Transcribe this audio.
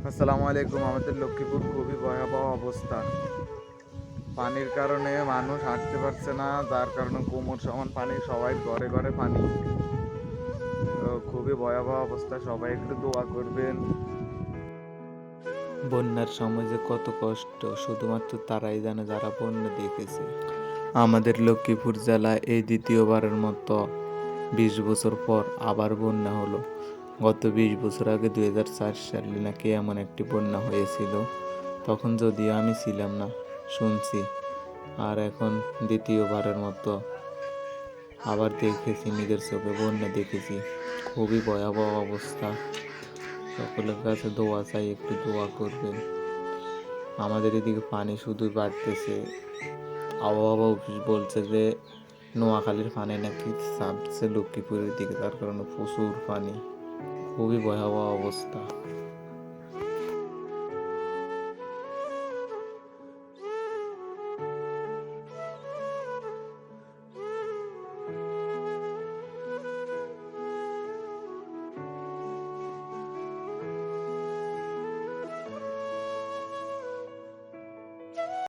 আসসালামু আলাইকুম। আমাদের লক্ষ্মীপুর খুবই ভয়াবহ অবস্থা। পানির কারণে মানুষ হাঁটতে পারছে না, যার কারণে কোমর সমান পানি, সবাই ঘরে ঘরে পানি। তো খুবই ভয়াবহ অবস্থা, সবাই একটু দোয়া করবেন। বন্যার সময় যে কত কষ্ট শুধুমাত্র তারাই জানে যারা বন্যা দেখেছে। আমাদের লক্ষ্মীপুর জেলায় এই দ্বিতীয়বারের মতো 20 বছর পর আবার বন্যা হলো। গত 20 বছর আগে 2004 সালে নাকি এমন একটি বন্যা হয়েছিল। তখন যদিও আমি ছিলাম না, শুনছি। আর এখন দ্বিতীয়বারের মতো আবার দেখেছি, নিজের চোখে বন্যা দেখেছি। খুবই ভয়াবহ অবস্থা। সকলের কাছে দোয়া চাই, একটু দোয়া করবেন। আমাদের এদিকে পানি শুধুই বাড়তেছে। আবহাওয়া অফিস বলছে যে নোয়াখালীর পানি নাকি ছাড়ছে লক্ষ্মীপুরের দিকে, তার কারণে প্রচুর পানি। খুবই ভয়াবহ অবস্থা।